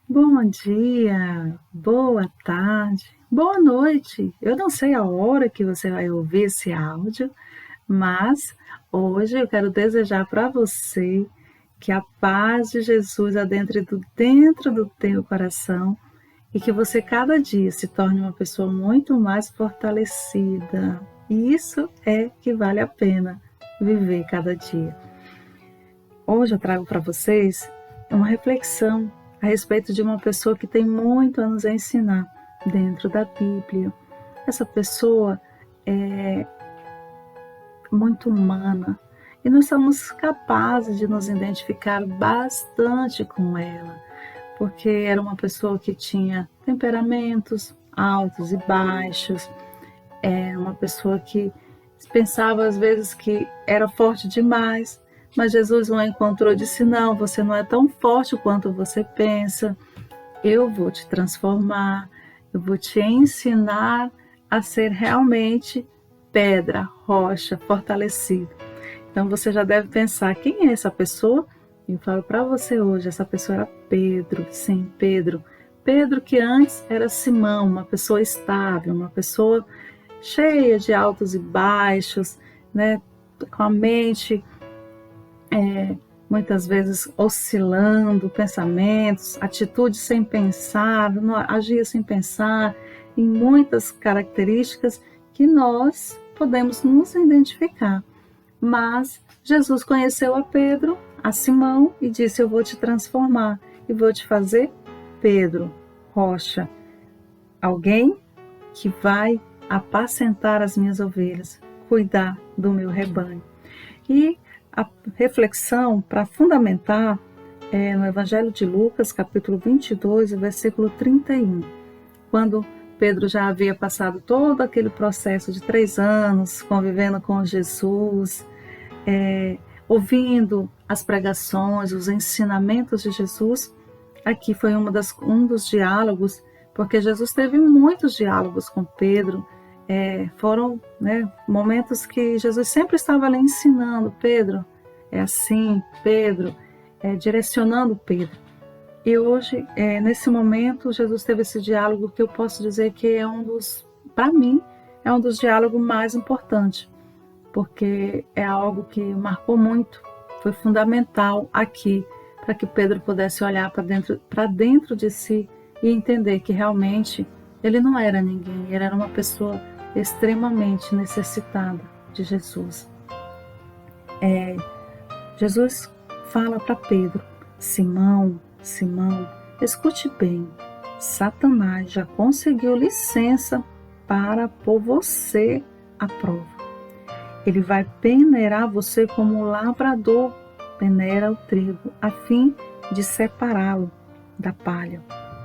Bom dia, boa tarde, boa noite. Eu não sei a hora que você vai ouvir esse áudio, mas hoje eu quero desejar para você que a paz de Jesus adentre dentro do teu coração e que você cada dia se torne uma pessoa muito mais fortalecida. E isso é que vale a pena viver cada dia. Hoje eu trago para vocês uma reflexão a respeito de uma pessoa que tem muito a nos ensinar dentro da Bíblia. Essa pessoa é muito humana e nós somos capazes de nos identificar bastante com ela, porque era uma pessoa que tinha temperamentos altos e baixos, é uma pessoa que pensava às vezes que era forte demais, mas Jesus o encontrou e disse: Não, você não é tão forte quanto você pensa. Eu vou te transformar, eu vou te ensinar a ser realmente pedra, rocha, fortalecido. Então você já deve pensar: quem é essa pessoa? Eu falo para você hoje: essa pessoa era Pedro, sim, Pedro. Pedro, que antes era Simão, uma pessoa estável, uma pessoa cheia de altos e baixos, né? Com a mente muitas vezes oscilando, pensamentos, atitudes sem pensar, agia sem pensar, em muitas características que nós podemos nos identificar. Mas Jesus conheceu a Pedro, a Simão, e disse: Eu vou te transformar e vou te fazer Pedro, rocha, alguém que vai apacentar as minhas ovelhas, cuidar do meu rebanho. E a reflexão para fundamentar é no Evangelho de Lucas, capítulo 22, versículo 31, quando Pedro já havia passado todo aquele processo de 3 anos convivendo com Jesus, ouvindo as pregações, os ensinamentos de Jesus. Aqui foi um dos diálogos, porque Jesus teve muitos diálogos com Pedro. Foram, né, momentos que Jesus sempre estava ali ensinando: Pedro, é assim, Pedro, direcionando Pedro. E hoje, nesse momento, Jesus teve esse diálogo que eu posso dizer que para mim, é um dos diálogos mais importantes, porque é algo que marcou muito, foi fundamental aqui, para que Pedro pudesse olhar para dentro de si e entender que realmente ele não era ninguém, ele era uma pessoa extremamente necessitada de Jesus. Jesus fala para Pedro: Simão, Simão, escute bem, Satanás já conseguiu licença para pôr você à prova. Ele vai peneirar você como o lavrador peneira o trigo, a fim de separá-lo da palha.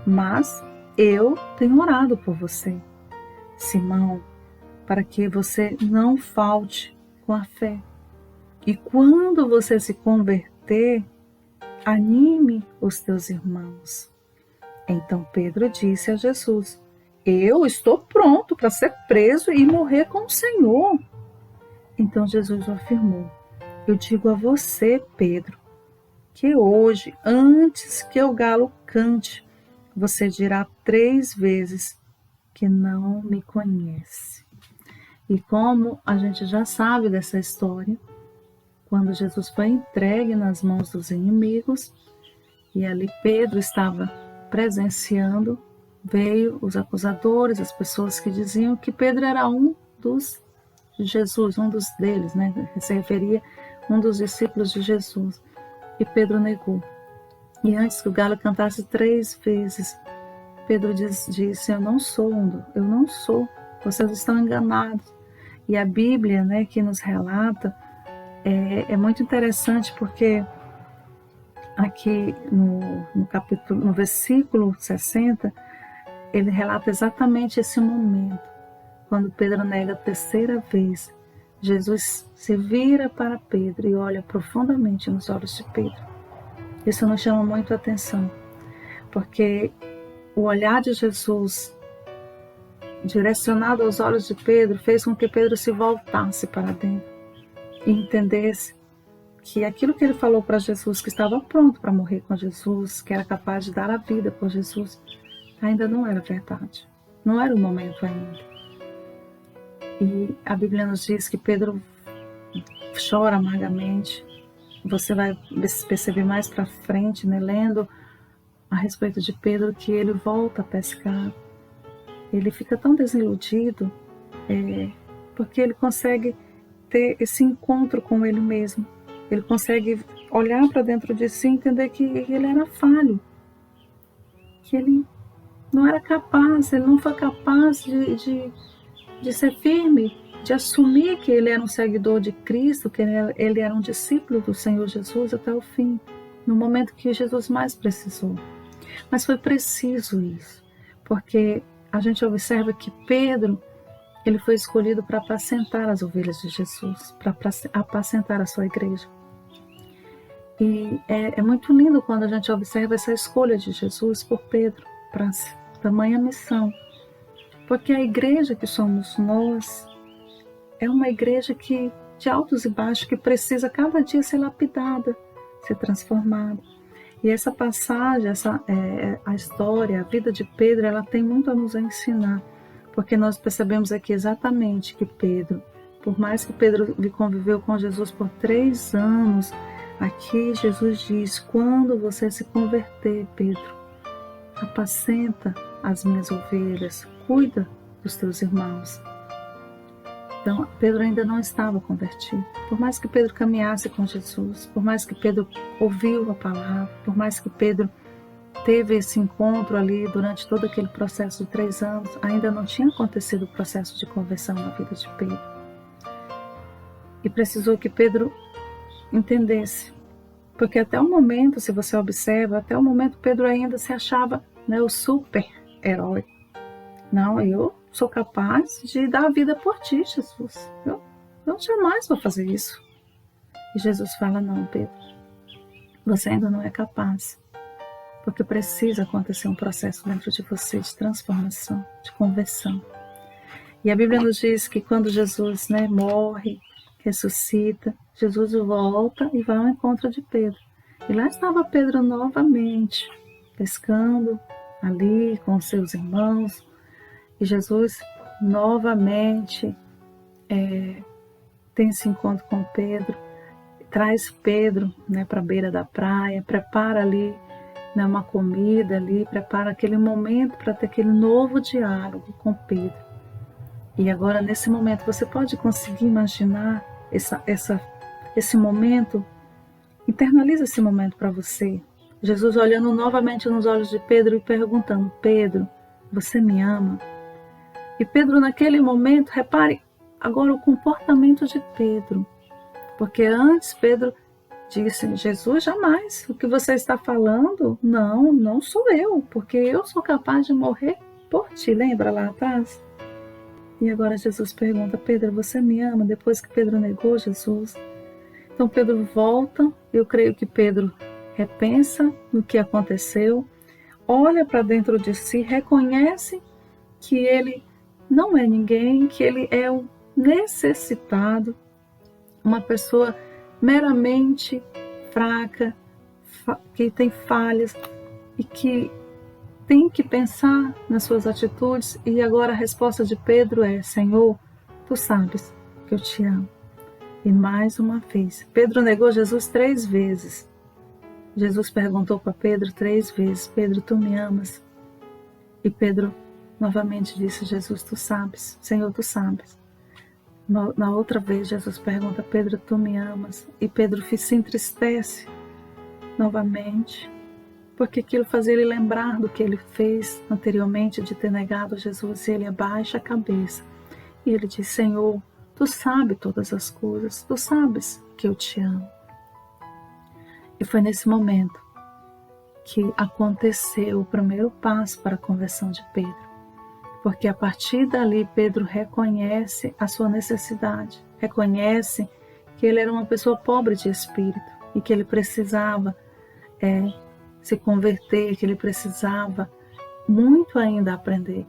Mas eu tenho orado por você, Simão, para que você não falte com a fé. E quando você se converter, anime os teus irmãos. Então Pedro disse a Jesus: Eu estou pronto para ser preso e morrer com o Senhor. Então Jesus o afirmou: Eu digo a você, Pedro, que hoje, antes que o galo cante, você dirá 3 vezes que não me conhece. E como a gente já sabe dessa história, quando Jesus foi entregue nas mãos dos inimigos, e ali Pedro estava presenciando, veio os acusadores, as pessoas que diziam que Pedro era um dos Jesus, um dos deles, né? Se referia a um dos discípulos de Jesus. E Pedro negou. E antes que o galo cantasse 3 vezes, Pedro disse: eu não sou, vocês estão enganados. E a Bíblia, né, que nos relata, é muito interessante, porque aqui no capítulo, no versículo 60, ele relata exatamente esse momento, quando Pedro nega a 3ª vez. Jesus se vira para Pedro e olha profundamente nos olhos de Pedro. Isso nos chama muito a atenção, porque o olhar de Jesus, direcionado aos olhos de Pedro, fez com que Pedro se voltasse para dentro e entendesse que aquilo que ele falou para Jesus, que estava pronto para morrer com Jesus, que era capaz de dar a vida por Jesus, ainda não era verdade. Não era o momento ainda. E a Bíblia nos diz que Pedro chora amargamente. Você vai perceber mais para frente, né, lendo a respeito de Pedro, que ele volta a pescar. Ele fica tão desiludido, porque ele consegue ter esse encontro com ele mesmo. Ele consegue olhar para dentro de si e entender que ele era falho, que ele não era capaz, ele não foi capaz de ser firme, de assumir que ele era um seguidor de Cristo, que ele era um discípulo do Senhor Jesus até o fim, no momento que Jesus mais precisou. Mas foi preciso isso, porque a gente observa que Pedro, ele foi escolhido para apacentar as ovelhas de Jesus, para apacentar a sua igreja. E é muito lindo quando a gente observa essa escolha de Jesus por Pedro, para tamanha missão. Porque a igreja que somos nós é uma igreja que, de altos e baixos, que precisa cada dia ser lapidada, ser transformada. E essa passagem, a história, a vida de Pedro, ela tem muito a nos ensinar. Porque nós percebemos aqui exatamente que Pedro, por mais que Pedro conviveu com Jesus por 3 anos, aqui Jesus diz: quando você se converter, Pedro, apacenta as minhas ovelhas, cuida dos teus irmãos. Então, Pedro ainda não estava convertido. Por mais que Pedro caminhasse com Jesus, por mais que Pedro ouviu a palavra, por mais que Pedro teve esse encontro ali durante todo aquele processo de 3 anos, ainda não tinha acontecido o processo de conversão na vida de Pedro. E precisou que Pedro entendesse. Porque até o momento, se você observa, até o momento Pedro ainda se achava, né, o super-herói. Não, eu sou capaz de dar a vida por ti, Jesus. Eu jamais vou fazer isso. E Jesus fala: não, Pedro, você ainda não é capaz. Porque precisa acontecer um processo dentro de você de transformação, de conversão. E a Bíblia nos diz que quando Jesus, né, morre, ressuscita, Jesus volta e vai ao encontro de Pedro. E lá estava Pedro novamente, pescando ali com seus irmãos. E Jesus novamente tem esse encontro com Pedro, traz Pedro, né, para a beira da praia, prepara ali, né, uma comida ali, prepara aquele momento para ter aquele novo diálogo com Pedro. E agora, nesse momento, você pode conseguir imaginar esse momento? Internaliza esse momento para você. Jesus olhando novamente nos olhos de Pedro e perguntando: Pedro, você me ama? E Pedro, naquele momento, repare agora o comportamento de Pedro. Porque antes Pedro disse: Jesus, jamais, o que você está falando, não sou eu, porque eu sou capaz de morrer por ti, lembra lá atrás? E agora Jesus pergunta: Pedro, você me ama? Depois que Pedro negou Jesus. Então Pedro volta, eu creio que Pedro repensa no que aconteceu, olha para dentro de si, reconhece que ele não é ninguém, que ele é um necessitado, uma pessoa meramente fraca, que tem falhas e que tem que pensar nas suas atitudes. E agora a resposta de Pedro é: Senhor, tu sabes que eu te amo. E mais uma vez, Pedro negou Jesus 3 vezes. Jesus perguntou para Pedro 3 vezes: Pedro, tu me amas? E Pedro novamente disse: Jesus, tu sabes, Senhor, tu sabes. Na outra vez, Jesus pergunta: Pedro, tu me amas? E Pedro se entristece novamente, porque aquilo fazia ele lembrar do que ele fez anteriormente de ter negado Jesus. E ele abaixa a cabeça e ele diz: Senhor, tu sabes todas as coisas, tu sabes que eu te amo. E foi nesse momento que aconteceu o primeiro passo para a conversão de Pedro. Porque a partir dali Pedro reconhece a sua necessidade, reconhece que ele era uma pessoa pobre de espírito e que ele precisava se converter, que ele precisava muito ainda aprender.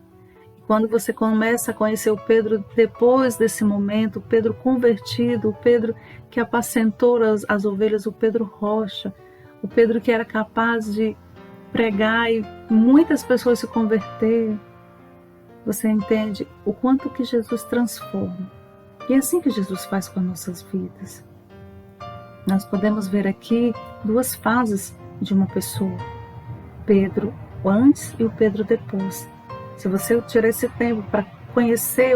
Quando você começa a conhecer o Pedro depois desse momento, o Pedro convertido, o Pedro que apacentou as ovelhas, o Pedro rocha, o Pedro que era capaz de pregar e muitas pessoas se converter, você entende o quanto que Jesus transforma. E é assim que Jesus faz com as nossas vidas. Nós podemos ver aqui duas fases de uma pessoa. Pedro antes e o Pedro depois. Se você tirar esse tempo para conhecer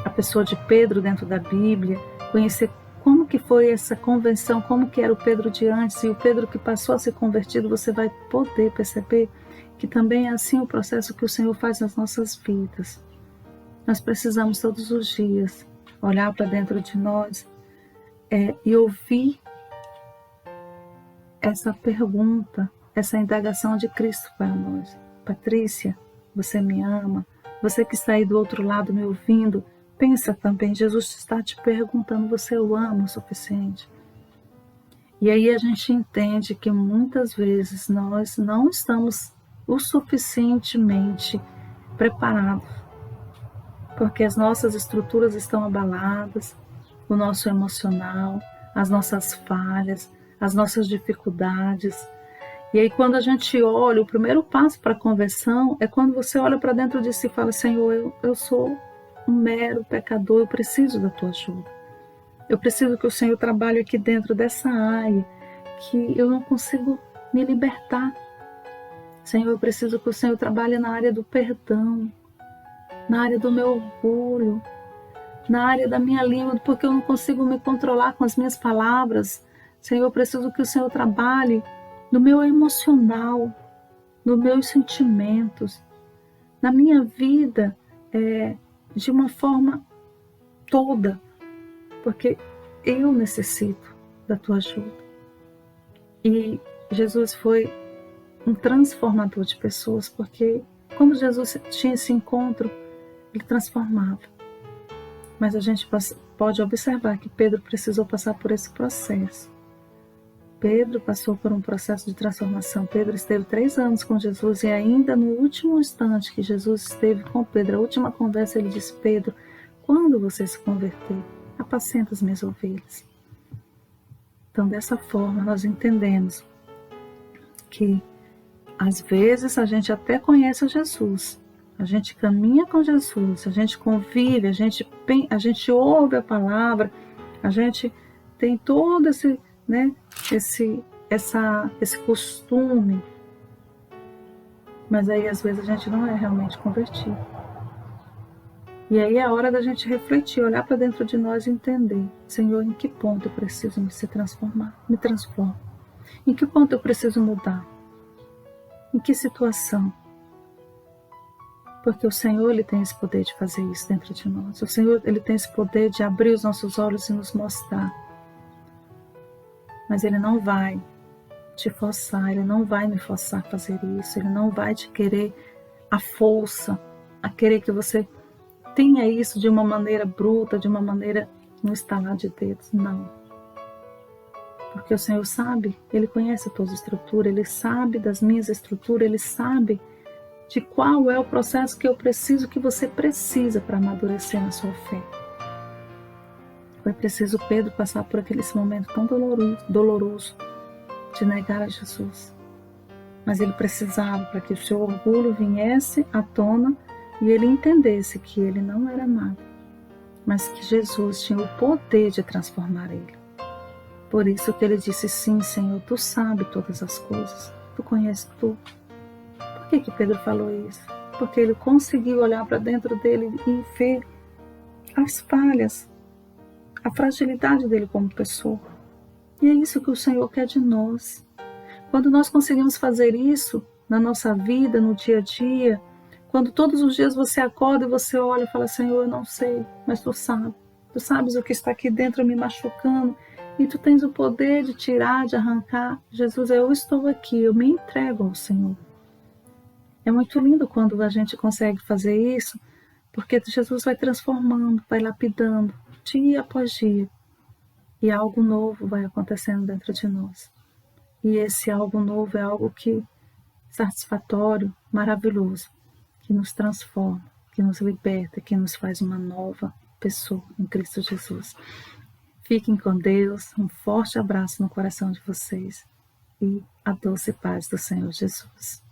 a pessoa de Pedro dentro da Bíblia, conhecer como que foi essa convenção, como que era o Pedro de antes e o Pedro que passou a ser convertido, você vai poder perceber que também é assim o processo que o Senhor faz nas nossas vidas. Nós precisamos todos os dias olhar para dentro de nós e ouvir essa pergunta, essa indagação de Cristo para nós. Patrícia, você me ama? Você que está aí do outro lado me ouvindo, pensa também, Jesus está te perguntando, você o ama o suficiente? E aí a gente entende que muitas vezes nós não estamos o suficientemente preparados, porque as nossas estruturas estão abaladas, o nosso emocional, as nossas falhas, as nossas dificuldades. E aí quando a gente olha, o primeiro passo para a conversão é quando você olha para dentro de si e fala, Senhor, eu sou um mero pecador, eu preciso da tua ajuda. Eu preciso que o Senhor trabalhe aqui dentro dessa área, que eu não consigo me libertar. Senhor, eu preciso que o Senhor trabalhe na área do perdão, na área do meu orgulho, na área da minha língua, porque eu não consigo me controlar com as minhas palavras. Senhor, eu preciso que o Senhor trabalhe no meu emocional, nos meus sentimentos, na minha vida, de uma forma toda, porque eu necessito da tua ajuda. E Jesus foi um transformador de pessoas, porque quando Jesus tinha esse encontro, ele transformava. Mas a gente pode observar que Pedro precisou passar por esse processo. Pedro passou por um processo de transformação. Pedro esteve 3 anos com Jesus e ainda no último instante que Jesus esteve com Pedro, a última conversa, ele disse, Pedro, quando você se converter, apacenta as minhas ovelhas. Então, dessa forma, nós entendemos que às vezes a gente até conhece Jesus, a gente caminha com Jesus, a gente convive, a gente ouve a palavra, a gente tem todo esse costume, mas aí às vezes a gente não é realmente convertido. E aí é a hora da gente refletir, olhar para dentro de nós e entender, Senhor, em que ponto eu preciso me transformar? Me transforma. Em que ponto eu preciso mudar? Em que situação? Porque o Senhor, ele tem esse poder de fazer isso dentro de nós. O Senhor, ele tem esse poder de abrir os nossos olhos e nos mostrar. Mas ele não vai te forçar, ele não vai me forçar a fazer isso, ele não vai te querer a força, a querer que você tenha isso de uma maneira bruta, de uma maneira no estalar de dedos. Não. Porque o Senhor sabe, ele conhece a tua estrutura, ele sabe das minhas estruturas, ele sabe de qual é o processo que eu preciso, que você precisa para amadurecer na sua fé. Foi preciso Pedro passar por aquele momento tão doloroso de negar a Jesus. Mas ele precisava para que o seu orgulho viesse à tona e ele entendesse que ele não era nada, mas que Jesus tinha o poder de transformar ele. Por isso que ele disse, sim, Senhor, tu sabes todas as coisas, tu conheces tudo. Por que Pedro falou isso? Porque ele conseguiu olhar para dentro dele e ver as falhas, a fragilidade dele como pessoa. E é isso que o Senhor quer de nós. Quando nós conseguimos fazer isso na nossa vida, no dia a dia, quando todos os dias você acorda e você olha e fala, Senhor, eu não sei, mas tu sabes o que está aqui dentro me machucando, e tu tens o poder de tirar, de arrancar. Jesus, eu estou aqui, eu me entrego ao Senhor. É muito lindo quando a gente consegue fazer isso, porque Jesus vai transformando, vai lapidando, dia após dia, e algo novo vai acontecendo dentro de nós. E esse algo novo é algo que satisfatório, maravilhoso, que que nos transforma, que nos liberta, que nos faz uma nova pessoa em Cristo Jesus. Fiquem com Deus, um forte abraço no coração de vocês e a doce paz do Senhor Jesus.